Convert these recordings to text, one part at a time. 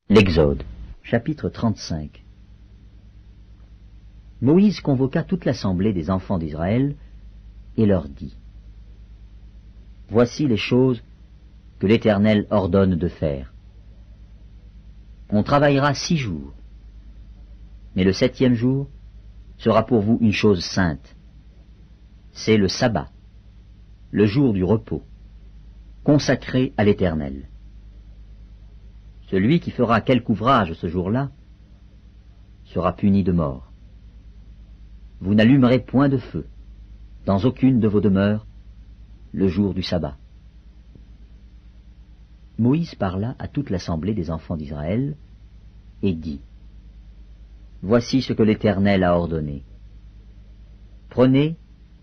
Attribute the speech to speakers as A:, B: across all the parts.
A: L'Exode, chapitre 35. Moïse convoqua toute l'assemblée des enfants d'Israël et leur dit: Voici les choses que l'Éternel ordonne de faire. On travaillera 6 jours, mais le 7e jour sera pour vous une chose sainte. C'est le sabbat, le jour du repos, consacré à l'Éternel. Celui qui fera quelque ouvrage ce jour-là sera puni de mort. Vous n'allumerez point de feu dans aucune de vos demeures le jour du sabbat. Moïse parla à toute l'assemblée des enfants d'Israël et dit: Voici ce que l'Éternel a ordonné. Prenez,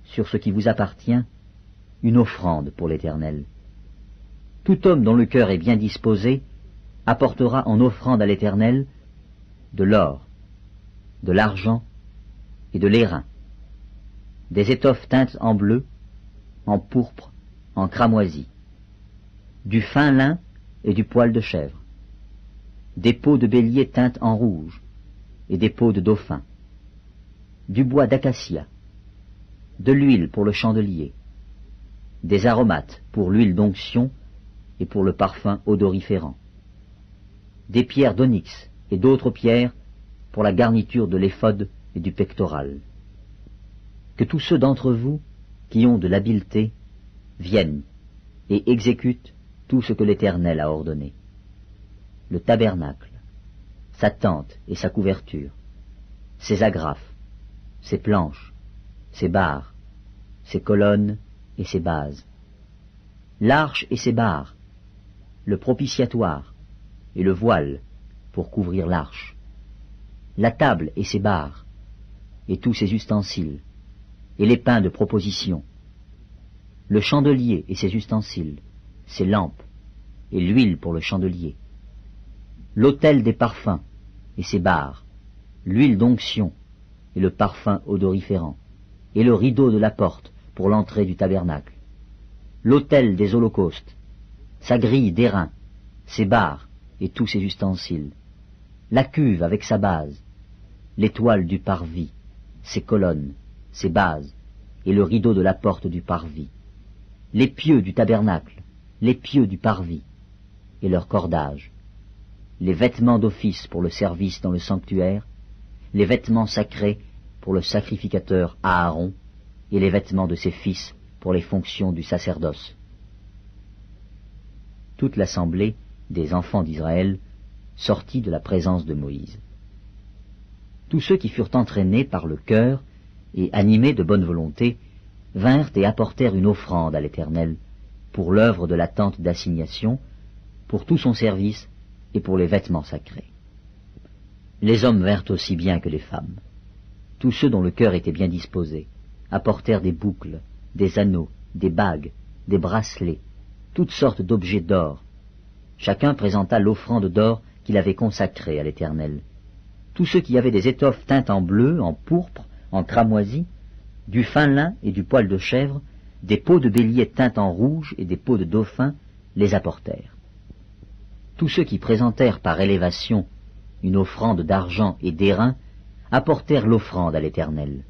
A: sur ce qui vous appartient, une offrande pour l'Éternel. Tout homme dont le cœur est bien disposé apportera en offrande à l'Éternel de l'or, de l'argent et de l'airain, des étoffes teintes en bleu, en pourpre, en cramoisi, du fin lin et du poil de chèvre, des peaux de bélier teintes en rouge et des peaux de dauphin, du bois d'acacia, de l'huile pour le chandelier, des aromates pour l'huile d'onction et pour le parfum odoriférant, des pierres d'onyx et d'autres pierres pour la garniture de l'éphod et du pectoral. Que tous ceux d'entre vous qui ont de l'habileté viennent et exécutent tout ce que l'Éternel a ordonné. Le tabernacle, sa tente et sa couverture, ses agrafes, ses planches, ses barres, ses colonnes et ses bases, l'arche et ses barres, le propitiatoire et le voile pour couvrir l'arche, la table et ses barres, et tous ses ustensiles, et les pains de proposition, le chandelier et ses ustensiles, ses lampes, et l'huile pour le chandelier, l'autel des parfums et ses barres, l'huile d'onction et le parfum odoriférant, et le rideau de la porte pour l'entrée du tabernacle, l'autel des holocaustes, sa grille d'airain, ses barres et tous ses ustensiles, la cuve avec sa base, l'étoile du parvis, ses colonnes, ses bases, et le rideau de la porte du parvis, les pieux du tabernacle, les pieux du parvis, et leur cordage, les vêtements d'office pour le service dans le sanctuaire, les vêtements sacrés pour le sacrificateur Aaron, et les vêtements de ses fils pour les fonctions du sacerdoce. Toute l'assemblée des enfants d'Israël sortit de la présence de Moïse. Tous ceux qui furent entraînés par le cœur et animés de bonne volonté vinrent et apportèrent une offrande à l'Éternel pour l'œuvre de la tente d'assignation, pour tout son service et pour les vêtements sacrés. Les hommes vinrent aussi bien que les femmes. Tous ceux dont le cœur était bien disposé apportèrent des boucles, des anneaux, des bagues, des bracelets, toutes sortes d'objets d'or. Chacun présenta l'offrande d'or qu'il avait consacrée à l'Éternel. Tous ceux qui avaient des étoffes teintes en bleu, en pourpre, en cramoisi, du fin lin et du poil de chèvre, des peaux de bélier teintes en rouge et des peaux de dauphin, les apportèrent. Tous ceux qui présentèrent par élévation une offrande d'argent et d'airain apportèrent l'offrande à l'Éternel.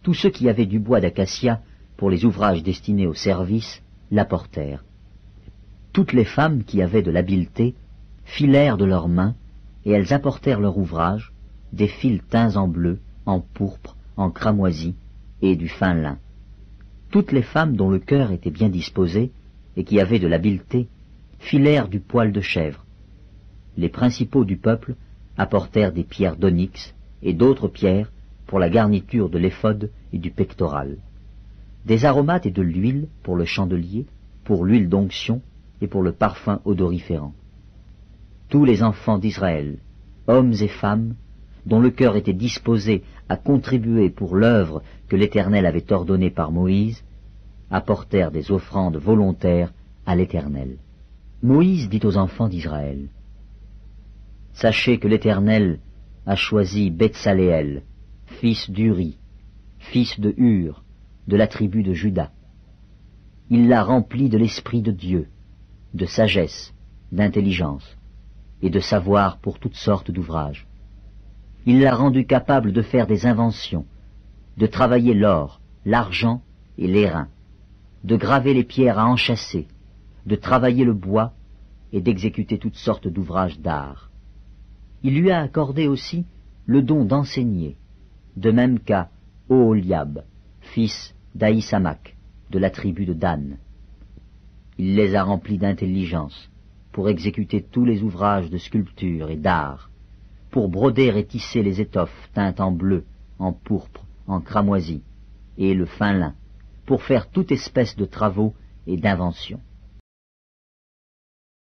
A: Tous ceux qui avaient du bois d'acacia pour les ouvrages destinés au service l'apportèrent. Toutes les femmes qui avaient de l'habileté filèrent de leurs mains, et elles apportèrent leur ouvrage, des fils teints en bleu, en pourpre, en cramoisi, et du fin lin. Toutes les femmes dont le cœur était bien disposé, et qui avaient de l'habileté, filèrent du poil de chèvre. Les principaux du peuple apportèrent des pierres d'onyx, et d'autres pierres pour la garniture de l'éphod et du pectoral, des aromates et de l'huile pour le chandelier, pour l'huile d'onction, et pour le parfum odoriférant. Tous les enfants d'Israël, hommes et femmes, dont le cœur était disposé à contribuer pour l'œuvre que l'Éternel avait ordonnée par Moïse, apportèrent des offrandes volontaires à l'Éternel. Moïse dit aux enfants d'Israël: Sachez que l'Éternel a choisi Betsaléel, fils d'Uri, fils de Hur, de la tribu de Juda. Il l'a rempli de l'Esprit de Dieu, de sagesse, d'intelligence, et de savoir pour toutes sortes d'ouvrages. Il l'a rendu capable de faire des inventions, de travailler l'or, l'argent et l'airain, de graver les pierres à enchâsser, de travailler le bois et d'exécuter toutes sortes d'ouvrages d'art. Il lui a accordé aussi le don d'enseigner, de même qu'à Oholiab, fils d'Ahisamak, de la tribu de Dan. Il les a remplis d'intelligence pour exécuter tous les ouvrages de sculpture et d'art, pour broder et tisser les étoffes teintes en bleu, en pourpre, en cramoisi, et le fin lin, pour faire toute espèce de travaux et d'inventions.